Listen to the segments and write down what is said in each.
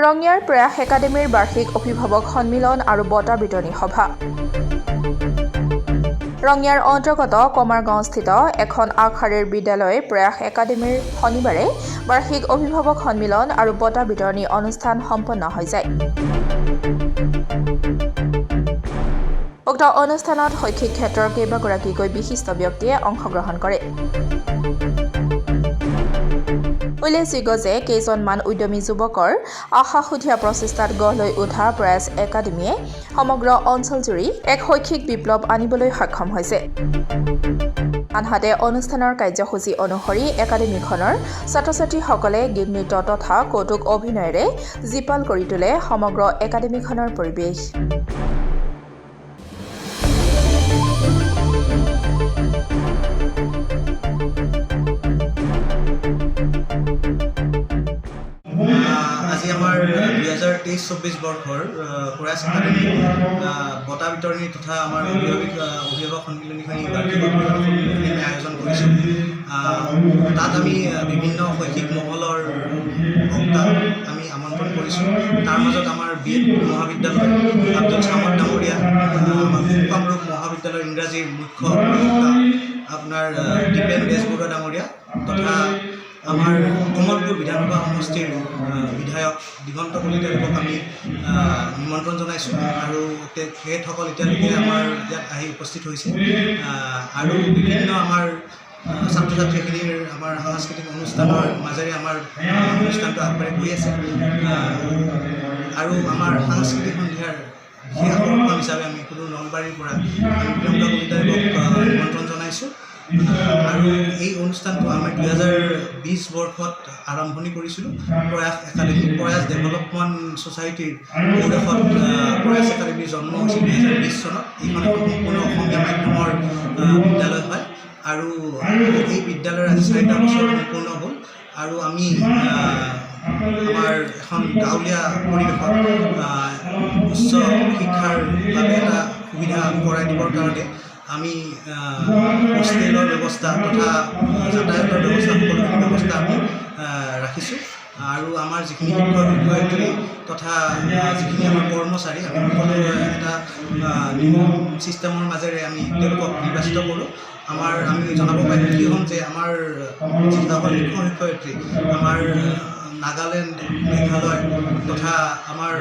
ৰঙিয়াৰ প্ৰয়াস একাডেমীৰ বাৰ্ষিক অভিভাৱক সন্মিলন আৰু বঁটা বিতৰণী সভা। ৰঙিয়াৰ অন্তৰ্গত কমাৰগাঁওস্থিত এখন আগশাৰীৰ বিদ্যালয় প্ৰয়াস একাডেমীৰ শনিবাৰে বাৰ্ষিক অভিভাৱক সন্মিলন আৰু বঁটা বিতৰণী অনুষ্ঠান সম্পন্ন হৈ যায়। উক্ত অনুষ্ঠানত শৈক্ষিক ক্ষেত্ৰৰ কেইবাগৰাকীকৈ বিশিষ্ট ব্যক্তিয়ে অংশগ্ৰহণ কৰে। উল্লেখযোগ্য যে কেইজনমান উদ্যমী যুৱকৰ আশাসুধীয়া প্ৰচেষ্টাত গঢ় লৈ উঠা প্ৰয়াস একাডেমীয়ে সমগ্ৰ অঞ্চলজুৰি এক শৈক্ষিক বিপ্লৱ আনিবলৈ সক্ষম হৈছে। আনহাতে অনুষ্ঠানৰ কাৰ্যসূচী অনুসৰি একাডেমীখনৰ ছাত্ৰ-ছাত্ৰীসকলে গীত নৃত্য তথা কৌতুক অভিনয়েৰে জীপাল কৰি তোলে সমগ্ৰ একাডেমীখনৰ পৰিৱেশ। আজি আমাৰ 2023-24 বৰ্ষৰ প্ৰয়াস একাডেমী বঁটা বিতৰণী তথা আমাৰ অভিভাৱক সন্মিলনী বাৰ্ষিক অভিভাৱক সন্মিলনী আমি আয়োজন কৰিছোঁ। তাত আমি বিভিন্ন শৈক্ষিক মহলৰ বক্তা আমি আমন্ত্ৰণ কৰিছোঁ। তাৰ মাজত আমাৰ BEd মহাবিদ্যালয় আব্দুল ছামাদ ডাঙৰীয়া, আমাৰ কামৰূপ মহাবিদ্যালয়ৰ ইংৰাজীৰ মুখ্য বক্তা আপোনাৰ দীপেন বেজবৰুৱা ডাঙৰীয়া তথা আমাৰ কমলপুৰ বিধানসভা সমষ্টিৰ বিধায়ক দিগন্ত কলিতাদেৱক আমি নিমন্ত্ৰণ জনাইছোঁ আৰু তেখেতসকল এতিয়ালৈকে আমাৰ ইয়াত আহি উপস্থিত হৈছে আৰু বিভিন্ন আমাৰ ছাত্ৰ ছাত্ৰীখিনিৰ আমাৰ সাংস্কৃতিক অনুষ্ঠানৰ মাজেৰে আমাৰ অনুষ্ঠানটো আগবাঢ়ি গৈ আছে আৰু আমাৰ সাংস্কৃতিক সন্ধিয়াৰ বিশেষ আকৰ্ষণ হিচাপে আমি সুদূৰ নলবাৰীৰ পৰা আমি প্ৰিয়ংকা কলিতাদেৱক নিমন্ত্ৰণ জনাইছোঁ আৰু এই অনুষ্ঠানটো আমি 2020 বৰ্ষত আৰম্ভণি কৰিছিলোঁ। প্ৰয়াস একাডেমী প্ৰয়াস ডেভেলপমেণ্ট ছ'চাইটিৰ পৰিৱেশত প্ৰয়াস একাডেমীৰ জন্ম হৈছিল 2020 চনত। এইখন এখন সম্পূৰ্ণ অসমীয়া মাধ্যমৰ বিদ্যালয় হয় আৰু এই বিদ্যালয়ৰ আজি 4টা বছৰ সম্পূৰ্ণ হ'ল আৰু আমি আমাৰ এখন গাঁৱলীয়া পৰিৱেশত উচ্চ শিক্ষাৰ বাবে এটা সুবিধা কৰাই দিবৰ কাৰণে আমি হোষ্টেলৰ ব্যৱস্থা তথা যাতায়াতৰ ব্যৱস্থা সকলোখিনি ব্যৱস্থা আমি ৰাখিছোঁ আৰু আমাৰ যিখিনি শিক্ষক শিক্ষয়িত্ৰী তথা যিখিনি আমাৰ কৰ্মচাৰী আমি সকলোৱে এটা নিয়ম ছিষ্টেমৰ মাজেৰে আমি তেওঁলোকক নিৰ্বাচিত কৰোঁ। আমি জনাব পাৰিম কি হ'ম যে আমাৰ যিসকল শিক্ষক শিক্ষয়িত্ৰী আমাৰ নাগালেণ্ড, মেঘালয় তথা আমাৰ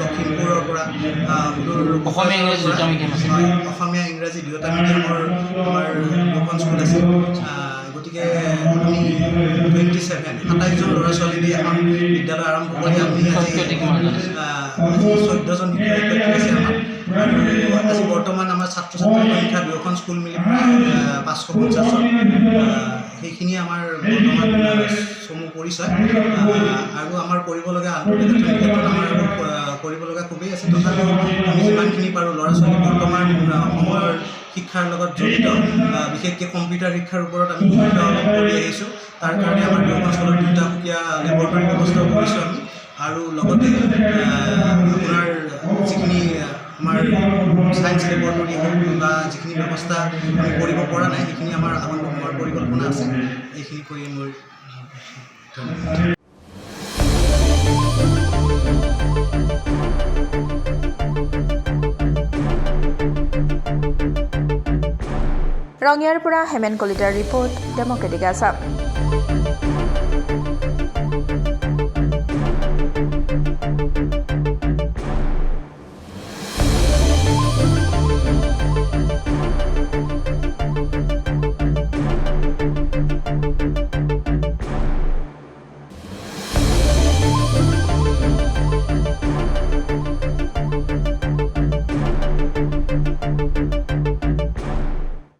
লখিমপুৰৰ পৰা অসমীয়া ইংৰাজী দুয়োটা মিডিয়ামৰ আমাৰ দুখন স্কুল আছে। গতিকে আমি 27জন ল'ৰা ছোৱালী দি এখন বিদ্যালয় আৰম্ভ কৰি আমি আজি 14জন শিক্ষয়িত্ৰী আছে আমাৰ আৰু আজি বৰ্তমান আমাৰ ছাত্ৰ ছাত্ৰীৰ সংখ্যা দুয়োখন স্কুল মিলি প্ৰায় 550জন। সেইখিনিয়ে আমাৰ বৰ্তমান চমু পৰিচয় আৰু আমাৰ কৰিবলগীয়া আন্তঃগাঁথনিৰ ক্ষেত্ৰত আমাৰ কৰিবলগীয়া খুবেই আছে। তথাপিও আমি যিমানখিনি পাৰোঁ ল'ৰা ছোৱালী বৰ্তমান সময়ৰ শিক্ষাৰ লগত জড়িত বিশেষকৈ কম্পিউটাৰ শিক্ষাৰ ওপৰত আমি গুৰুত্ব আৰোপ কৰি আহিছোঁ। তাৰ কাৰণে আমাৰ দুয়োখন স্কুলত 2টা সুকীয়া লেবৰেটৰী ব্যৱস্থাও কৰিছোঁ আমি আৰু লগতে আপোনাৰ যিখিনি আমাৰ ছায়েন্স লেবৰেটৰী হওক বা যিখিনি ব্যৱস্থা আমি কৰিব পৰা নাই সেইখিনি আমাৰ আগন্তুক সময়ৰ পৰিকল্পনা আছে। এইখিনি কৰি মোৰ ধন্যবাদ। ৰঙিয়াৰ পৰা হেমেন কলিতাৰ ৰিপৰ্ট, ডেমক্ৰেটিক আছাম।